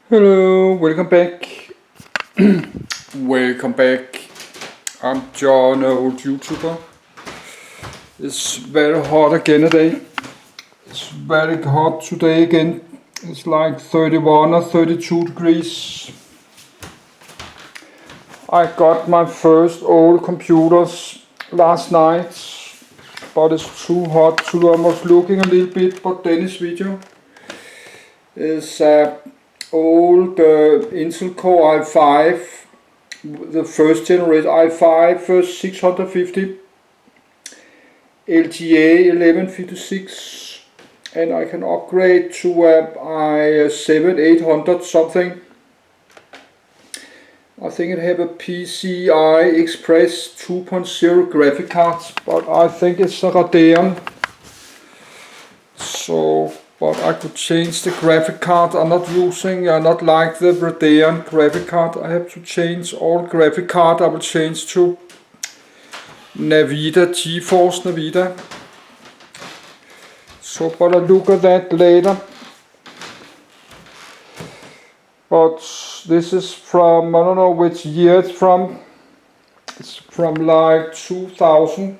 Hello, welcome back. Welcome back. I'm John, an old YouTuber. It's very hot again today. It's very hot today again. It's like 31 or 32 degrees. I got my first old computers last night, but it's too hot to almost looking a little bit. But Dennis' video is old Intel Core i5, the first generation i5 650 LGA 1156, and I can upgrade to i7 800 something. I think it have a PCI Express 2.0 graphic card, but I think it's a Radeon. But I could change the graphic card. I'm not like the Radeon graphic card. I have to change all graphic card. I will change to Nvidia, GeForce Nvidia. But I'll look at that later. But this is from, I don't know which year it's from. It's from like 2000.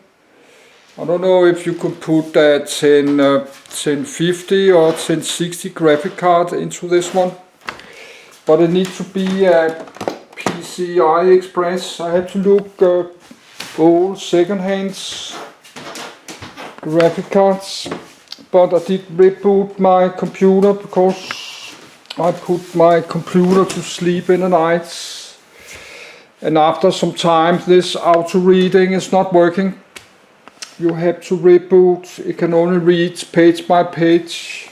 I don't know if you could put a 1050 or 1060 graphic card into this one, but it needs to be a PCI Express. I had to look old second-hand graphic cards, but I did reboot my computer because I put my computer to sleep in the night, and after some time this auto reading is not working. You have to reboot. It can only read page by page.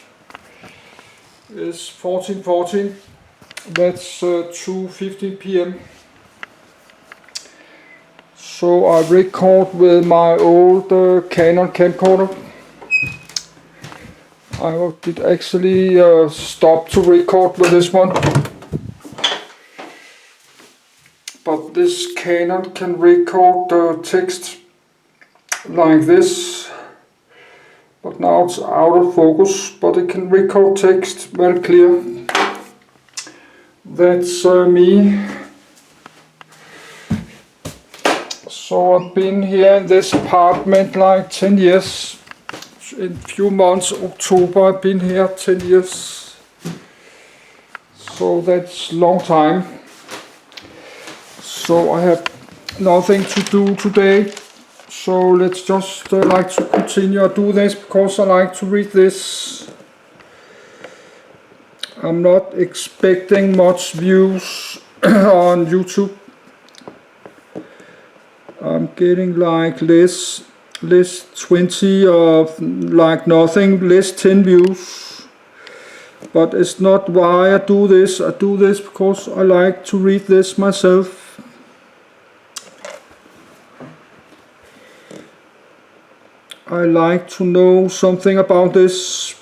It's 1414. That's 2:15 p.m. So I record with my old Canon camcorder. I did actually stop to record with this one, but this Canon can record text like this, but now it's out of focus, but it can record text very clear. That's me. So I've been here in this apartment like 10 years. In a few months, October, I've been here 10 years. So that's a long time. So I have nothing to do today. So let's just like to continue to do this because I like to read this. I'm not expecting much views on YouTube. I'm getting like less 20 or like nothing, less 10 views. But it's not why I do this. I do this because I like to read this myself. I like to know something about this.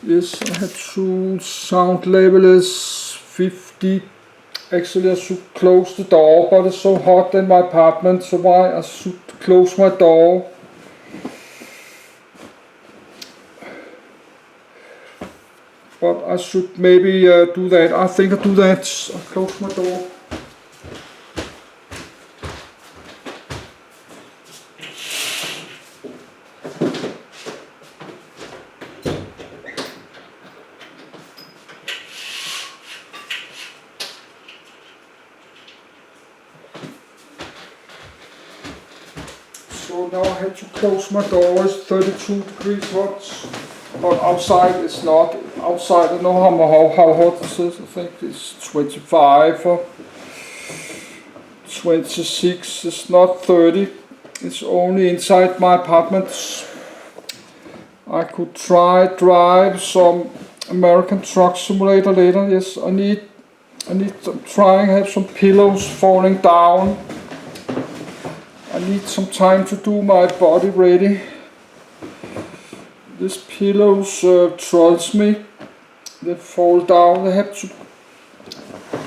Yes, I had to sound level is 50. Actually I should close the door, but it's so hot in my apartment, so why I should close my door. But I should maybe do that. I think I'll do that. I'll close my door. So now I have to close my door. It's 32 degrees hot, but outside it's not. Outside I don't know how hot it is. I think it's 25 or 26. It's not 30. It's only inside my apartment. I could drive some American Truck Simulator later. Yes, I need. I'm trying to have some pillows falling down. I need some time to do my body ready. These pillows trolls me. They fall down. They have to,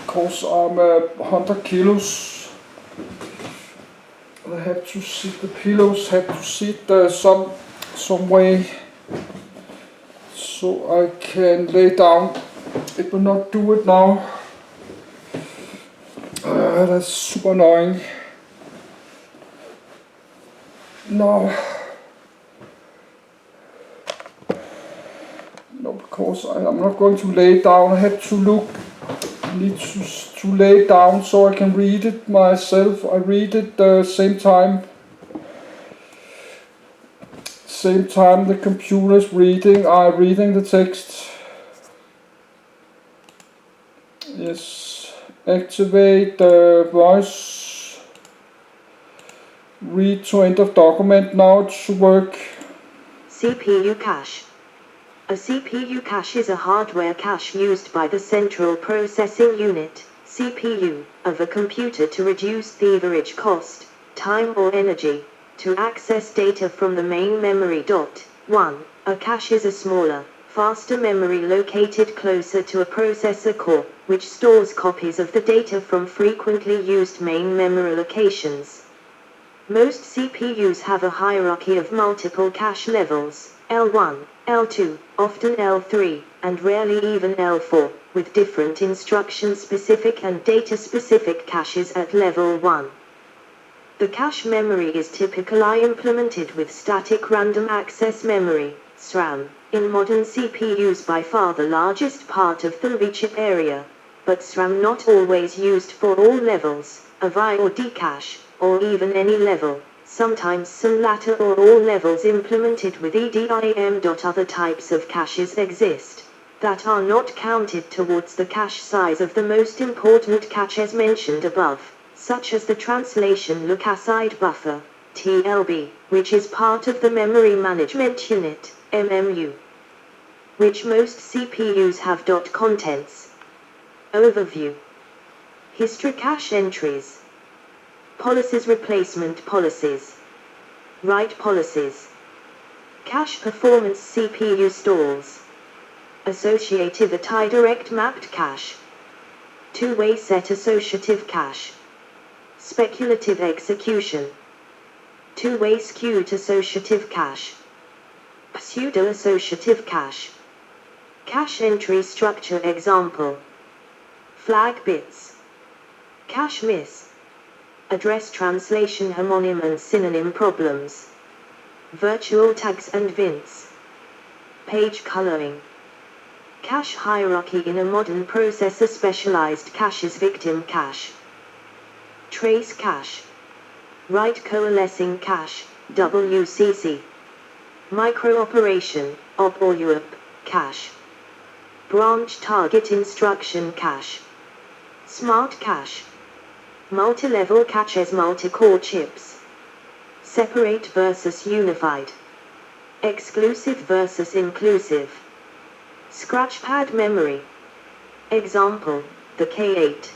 because I'm 100 kilos. They have to sit. The pillows have to sit some way. so I can lay down. It will not do it now. That's super annoying. No, because I'm not going to lay down. I have to look. I need to lay down so I can read it myself. I read it the same time. Same time the computer's reading. I'm reading the text. Yes. Activate the voice. Read to end of document. Now it should work. CPU cache. A CPU cache is a hardware cache used by the Central Processing Unit, CPU, of a computer to reduce the average cost, time or energy, to access data from the main memory. 1. A cache is a smaller, faster memory located closer to a processor core, which stores copies of the data from frequently used main memory locations. Most CPUs have a hierarchy of multiple cache levels, L1, L2, often L3, and rarely even L4, with different instruction-specific and data-specific caches at level 1. The cache memory is typically implemented with static random access memory, SRAM, in modern CPUs, by far the largest part of the reach area, but SRAM not always used for all levels, of I or D cache, or even any level, sometimes some latter or all levels implemented with EDIM. Other types of caches exist that are not counted towards the cache size of the most important caches mentioned above, such as the translation look-aside buffer, TLB, which is part of the Memory Management Unit, MMU, which most CPUs have. Contents. Overview. History cache entries. Policies. Replacement policies. Write policies. Cache performance. CPU stalls. Associative direct mapped cache. Two-way set associative cache. Speculative execution. Two-way skewed associative cache. Pseudo-associative cache. Cache entry structure. Example. Flag bits. Cache miss. Address translation homonym and synonym problems. Virtual tags and vints. Page coloring. Cache hierarchy in a modern processor. Specialized caches. Victim cache. Trace cache. Write coalescing cache, WCC. Micro-operation, OP or UOP, cache. Branch target instruction cache. Smart cache. Multi-level caches. Multi-core chips. Separate versus unified. Exclusive versus inclusive. Scratchpad memory. Example, the K8.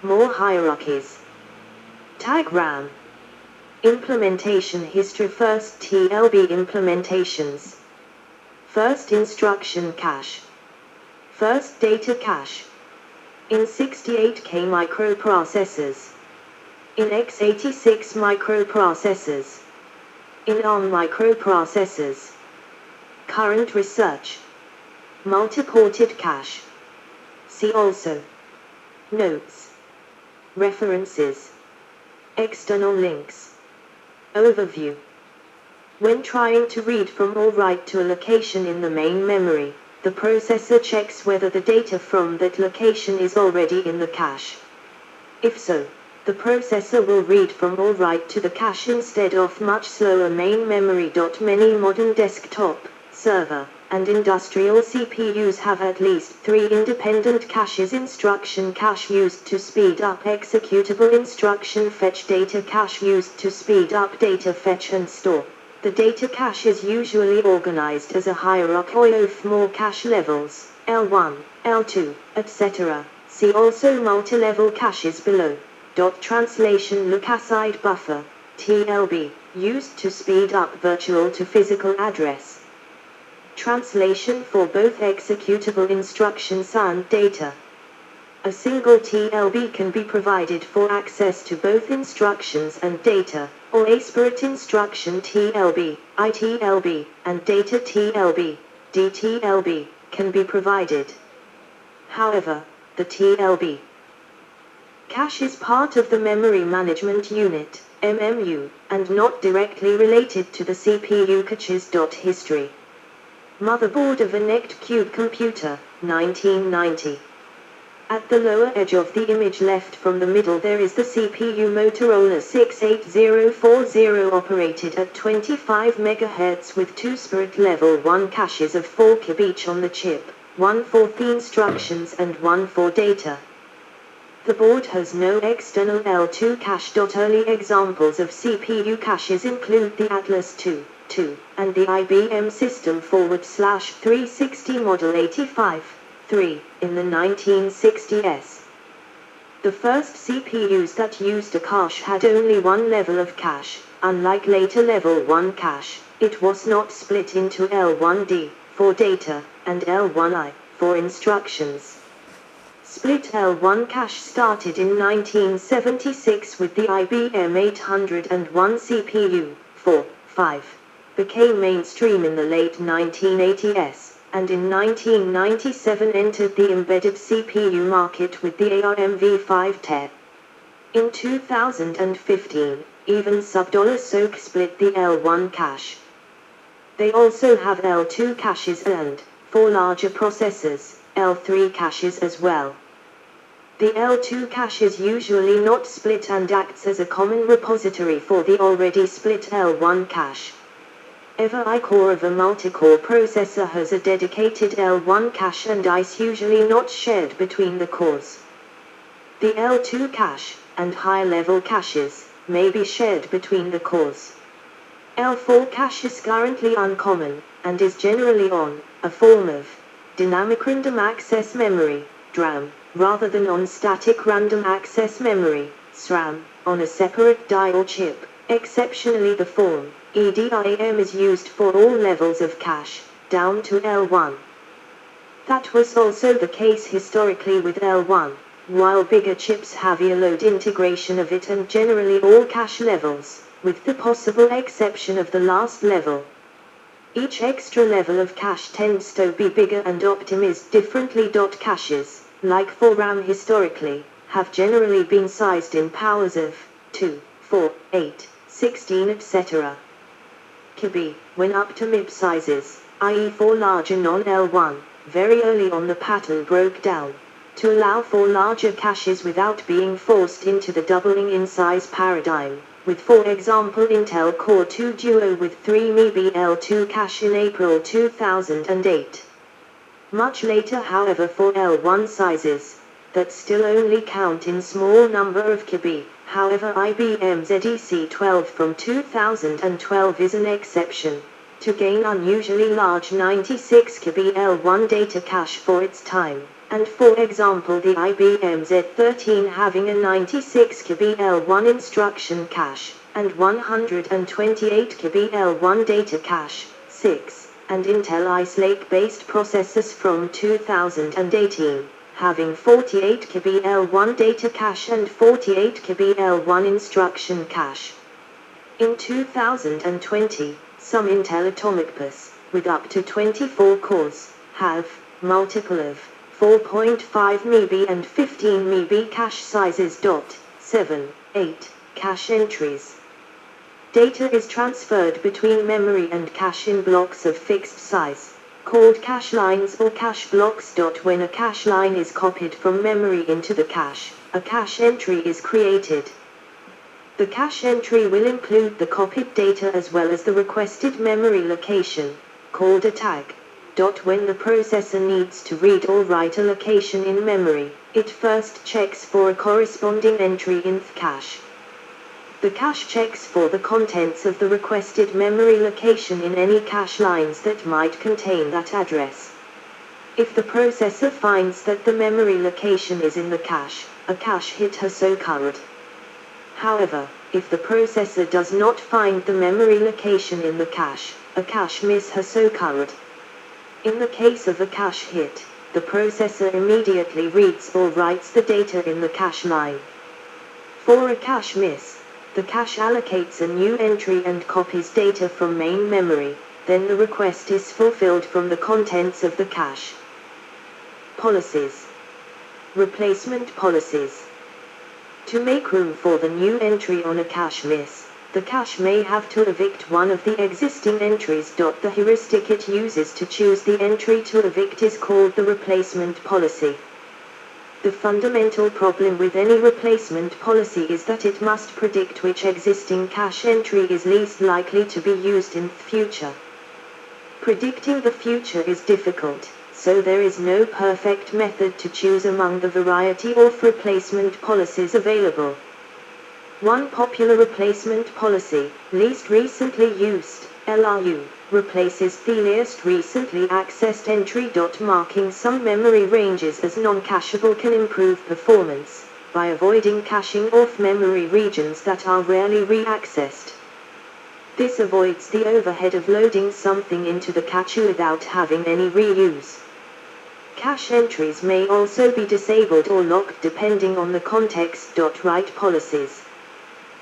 More hierarchies. Tag RAM. Implementation history. First TLB implementations. First instruction cache. First data cache. In 68K microprocessors. In x86 microprocessors. In ARM microprocessors. Current research. Multi-ported cache. See also. Notes. References. External links. Overview. When trying to read from or write to a location in the main memory, the processor checks whether the data from that location is already in the cache. If so, the processor will read from or write to the cache instead of much slower main memory. Many modern desktop, server, and industrial CPUs have at least 3 independent caches. Instruction cache used to speed up executable instruction fetch. Data cache used to speed up data fetch and store. The data cache is usually organized as a hierarchy of more cache levels, L1, L2, etc. See also multi-level caches below. Translation look-aside buffer, TLB, used to speed up virtual to physical address. Translation for both executable instructions and data. A single TLB can be provided for access to both instructions and data, or a separate instruction TLB, ITLB, and data TLB. DTLB, can be provided. However, the TLB cache is part of the Memory Management Unit, MMU, and not directly related to the CPU caches. History. Motherboard of a NECT Cube computer, 1990. At the lower edge of the image left from the middle there is the CPU Motorola 68040 operated at 25 MHz with two Spirit Level 1 caches of 4 KB each on the chip, one for the instructions and one for data. The board has no external L2 cache. Early examples of CPU caches include the Atlas II, and the IBM System /360 Model 85-3 in the 1960s. The first CPUs that used a cache had only one level of cache. Unlike later level 1 cache, it was not split into L1D for data and L1I for instructions. Split L1 cache started in 1976 with the IBM 801 CPU, 5, became mainstream in the late 1980s, and in 1997 entered the embedded CPU market with the ARM V510. In 2015, even SoC split the L1 cache. They also have L2 caches and, for larger processors, L3 caches as well. The L2 cache is usually not split and acts as a common repository for the already split L1 cache. Every core of a multi-core processor has a dedicated L1 cache and is usually not shared between the cores. The L2 cache, and high-level caches, may be shared between the cores. L4 cache is currently uncommon, and is generally on a form of dynamic random access memory, DRAM, rather than on static random access memory, SRAM, on a separate die or chip. Exceptionally, the form EDIM is used for all levels of cache, down to L1. That was also the case historically with L1, while bigger chips have a load integration of it and generally all cache levels, with the possible exception of the last level. Each extra level of cache tends to be bigger and optimized differently. Caches, like for RAM historically, have generally been sized in powers of 2, 4, 8, 16 etc. KB, when up to MIP sizes, i.e. for larger non-L1, very early on the pattern broke down, to allow for larger caches without being forced into the doubling in size paradigm, with for example Intel Core 2 Duo with 3 MB L2 cache in April 2008. Much later, however, for L1 sizes, that still only count in small number of KB. However, IBM ZEC12 from 2012 is an exception, to gain unusually large 96 KB L1 data cache for its time, and for example the IBM Z13 having a 96 KB L1 instruction cache, and 128 KB L1 data cache, 6, and Intel Ice Lake-based processors from 2018. Having 48 KB L1 data cache and 48 KB L1 instruction cache. In 2020, some Intel Atomic bus, with up to 24 cores, have multiple of 4.5 MB and 15 MB cache sizes. 7, 8 cache entries. Data is transferred between memory and cache in blocks of fixed size, called cache lines or cache blocks. When a cache line is copied from memory into the cache, a cache entry is created. The cache entry will include the copied data as well as the requested memory location, called a tag. When the processor needs to read or write a location in memory, it first checks for a corresponding entry in the cache. The cache checks for the contents of the requested memory location in any cache lines that might contain that address. If the processor finds that the memory location is in the cache, a cache hit has occurred. However, if the processor does not find the memory location in the cache, a cache miss has occurred. In the case of a cache hit, the processor immediately reads or writes the data in the cache line. For a cache miss, the cache allocates a new entry and copies data from main memory. then the request is fulfilled from the contents of the cache. Policies. Replacement policies. To make room for the new entry on a cache miss, the cache may have to evict one of the existing entries. The heuristic it uses to choose the entry to evict is called the replacement policy. The fundamental problem with any replacement policy is that it must predict which existing cache entry is least likely to be used in the future. Predicting the future is difficult, so there is no perfect method to choose among the variety of replacement policies available. One popular replacement policy, least recently used, LRU, replaces the least recently accessed entry. Marking some memory ranges as non-cacheable can improve performance, by avoiding caching off memory regions that are rarely re-accessed. This avoids the overhead of loading something into the cache without having any reuse. Cache entries may also be disabled or locked depending on the context. Write policies.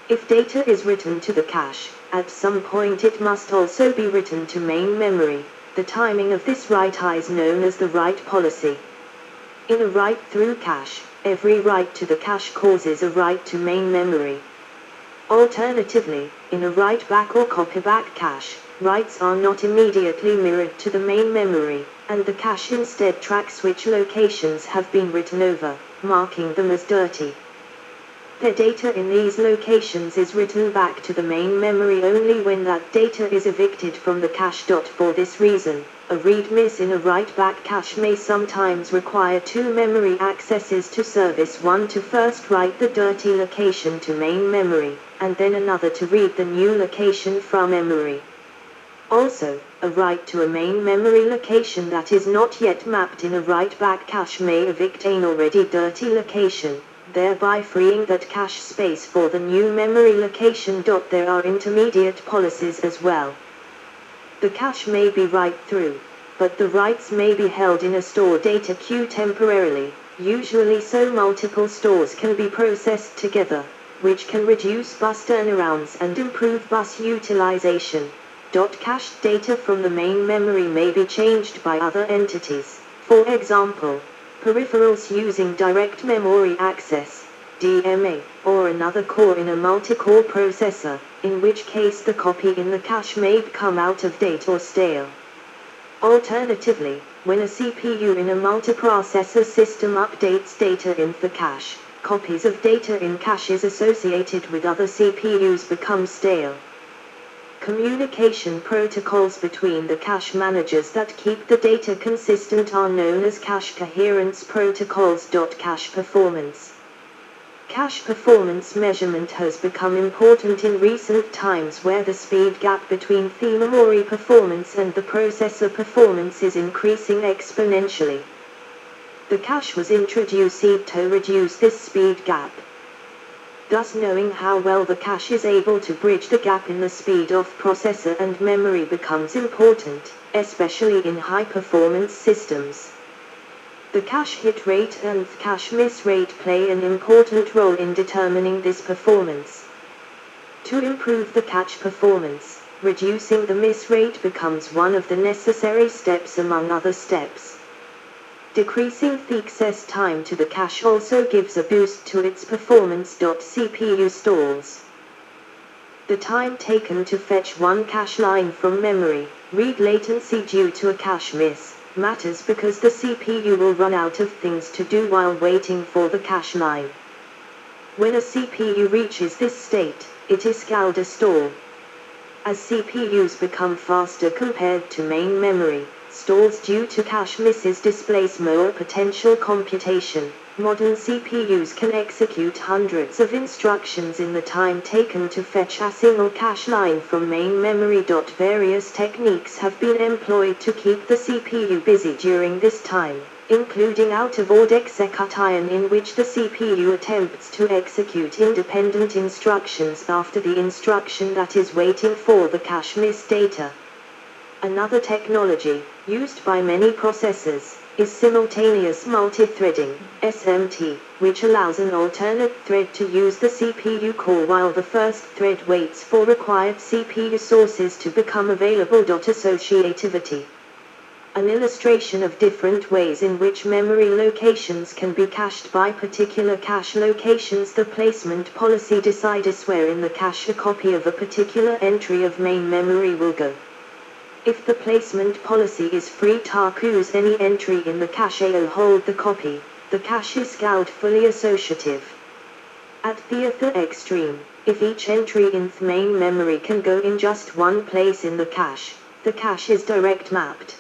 If data is written to the cache, at some point it must also be written to main memory. The timing of this write is known as the write policy. In a write-through cache, every write to the cache causes a write to main memory. Alternatively, in a write-back or copy-back cache, writes are not immediately mirrored to the main memory, and the cache instead tracks which locations have been written over, marking them as dirty. The data in these locations is written back to the main memory only when that data is evicted from the cache. For this reason, a read miss in a write-back cache may sometimes require two memory accesses to service, one to first write the dirty location to main memory, and then another to read the new location from memory. Also, a write to a main memory location that is not yet mapped in a write-back cache may evict an already dirty location, thereby freeing that cache space for the new memory location. There are intermediate policies as well. The cache may be write-through, but the writes may be held in a store data queue temporarily, usually so multiple stores can be processed together, which can reduce bus turnarounds and improve bus utilization. Cached data from the main memory may be changed by other entities, for example, peripherals using direct memory access, DMA, or another core in a multi-core processor, in which case the copy in the cache may become out of date or stale. Alternatively, when a CPU in a multiprocessor system updates data in the cache, copies of data in caches associated with other CPUs become stale. Communication protocols between the cache managers that keep the data consistent are known as cache coherence protocols. Cache performance. Cache performance measurement has become important in recent times, where the speed gap between the memory performance and the processor performance is increasing exponentially. The cache was introduced to reduce this speed gap. Thus, knowing how well the cache is able to bridge the gap in the speed of processor and memory becomes important, especially in high-performance systems. The cache hit rate and cache miss rate play an important role in determining this performance. To improve the cache performance, reducing the miss rate becomes one of the necessary steps among other steps. Decreasing the access time to the cache also gives a boost to its performance. CPU stalls. The time taken to fetch one cache line from memory, read latency due to a cache miss, matters because the CPU will run out of things to do while waiting for the cache line. When a CPU reaches this state, it is called a stall. As CPUs become faster compared to main memory, stalls due to cache misses displace more potential computation. Modern CPUs can execute hundreds of instructions in the time taken to fetch a single cache line from main memory. Various techniques have been employed to keep the CPU busy during this time, including out-of-order execution, in which the CPU attempts to execute independent instructions after the instruction that is waiting for the cache miss data. Another technology, used by many processors, is simultaneous multithreading, SMT, which allows an alternate thread to use the CPU core while the first thread waits for required CPU sources to become available. Associativity. An illustration of different ways in which memory locations can be cached by particular cache locations. The placement policy decides where in the cache a copy of a particular entry of main memory will go. If the placement policy is free to choose any entry in the cache will hold the copy, the cache is called fully associative. At the other extreme, if each entry in the main memory can go in just one place in the cache is direct mapped.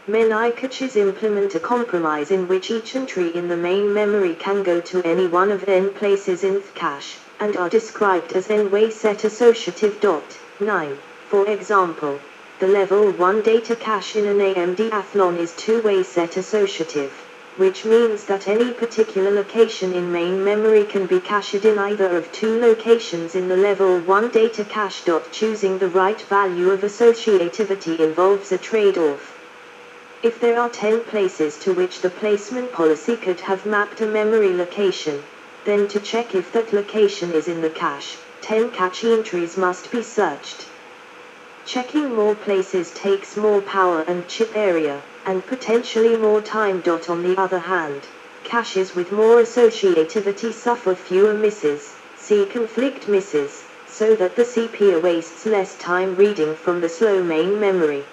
Many caches implement a compromise in which each entry in the main memory can go to any one of n places in the cache, and are described as n-way set associative. 9. For example, the level 1 data cache in an AMD Athlon is two-way set associative, which means that any particular location in main memory can be cached in either of two locations in the level 1 data cache. Choosing the right value of associativity involves a trade-off. If there are 10 places to which the placement policy could have mapped a memory location, then to check if that location is in the cache, 10 cache entries must be searched. Checking more places takes more power and chip area, and potentially more time. On the other hand, caches with more associativity suffer fewer misses, see conflict misses, so that the CPU wastes less time reading from the slow main memory.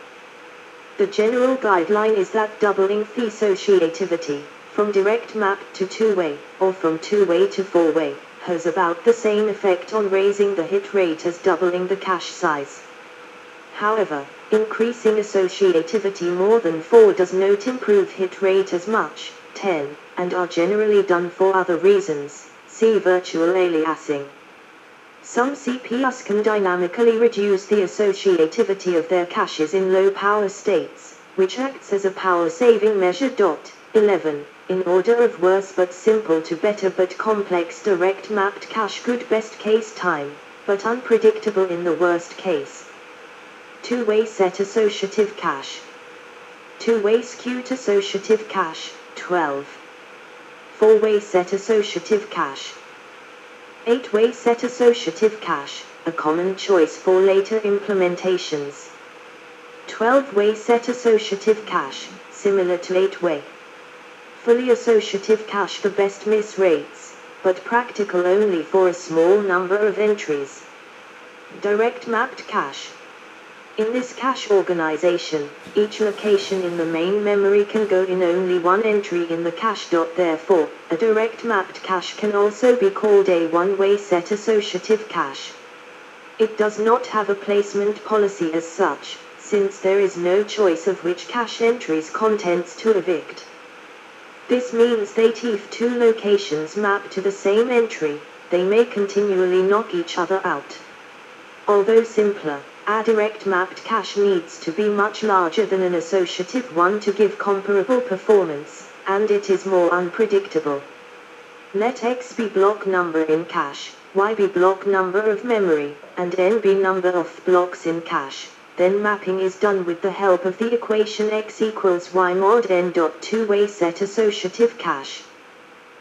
The general guideline is that doubling the associativity, from direct map to two-way, or from two-way to four-way, has about the same effect on raising the hit rate as doubling the cache size. However, increasing associativity more than 4 does not improve hit rate as much, 10, and are generally done for other reasons, see virtual aliasing. Some CPUs can dynamically reduce the associativity of their caches in low power states, which acts as a power saving measure. 11. In order of worse but simple to better but complex direct mapped cache. Good best case time, but unpredictable in the worst case. Two-way set associative cache. Two-way skewed associative cache, 12. Four-way set associative cache. 8-way set associative cache, a common choice for later implementations. 12-way set associative cache, similar to 8-way. Fully associative cache. The best miss rates, but practical only for a small number of entries. Direct mapped cache. In this cache organization, each location in the main memory can go in only one entry in the cache. Therefore, a direct mapped cache can also be called a one-way set associative cache. It does not have a placement policy as such, since there is no choice of which cache entry's contents to evict. This means that if two locations map to the same entry, they may continually knock each other out. Although simpler, a direct mapped cache needs to be much larger than an associative one to give comparable performance, and it is more unpredictable. Let X be block number in cache, Y be block number of memory, and N be number of blocks in cache. Then mapping is done with the help of the equation X equals Y mod N. Two-way set associative cache.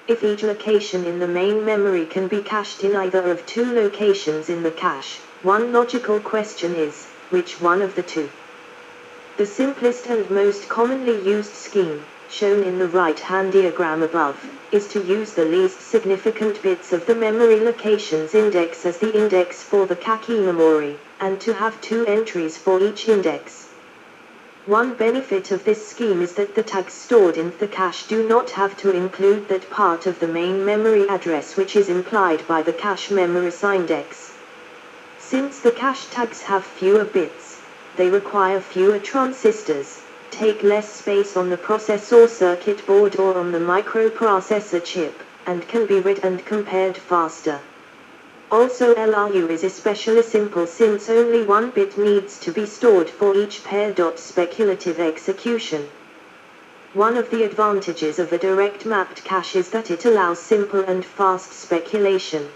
If each location in the main memory can be cached in either of two locations in the cache, one logical question is, which one of the two? The simplest and most commonly used scheme, shown in the right-hand diagram above, is to use the least significant bits of the memory location's index as the index for the cache memory, and to have two entries for each index. One benefit of this scheme is that the tags stored in the cache do not have to include that part of the main memory address which is implied by the cache memory index. Since the cache tags have fewer bits, they require fewer transistors, take less space on the processor circuit board or on the microprocessor chip, and can be read and compared faster. Also, LRU is especially simple since only one bit needs to be stored for each pair. Speculative execution. One of the advantages of a direct mapped cache is that it allows simple and fast speculation.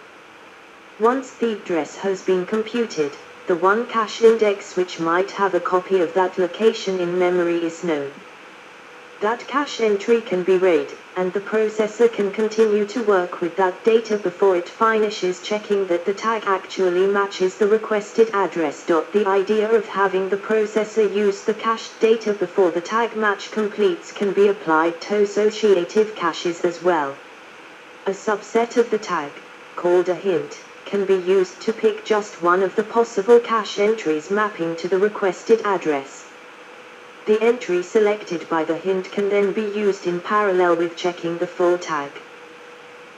Once the address has been computed, The one cache index which might have a copy of that location in memory is known. That cache entry can be read, and the processor can continue to work with that data before it finishes checking that the tag actually matches the requested address. The idea of having the processor use the cached data before the tag match completes can be applied to associative caches as well. A subset of the tag, called a hint, can be used to pick just one of the possible cache entries mapping to the requested address. The entry selected by the hint can then be used in parallel with checking the full tag.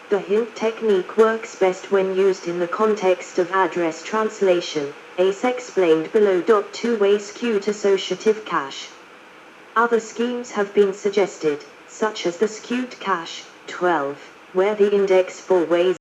The hint technique works best when used in the context of address translation, as explained below. Two-way skewed associative cache. Other schemes have been suggested, such as the skewed cache, 12, where the index for ways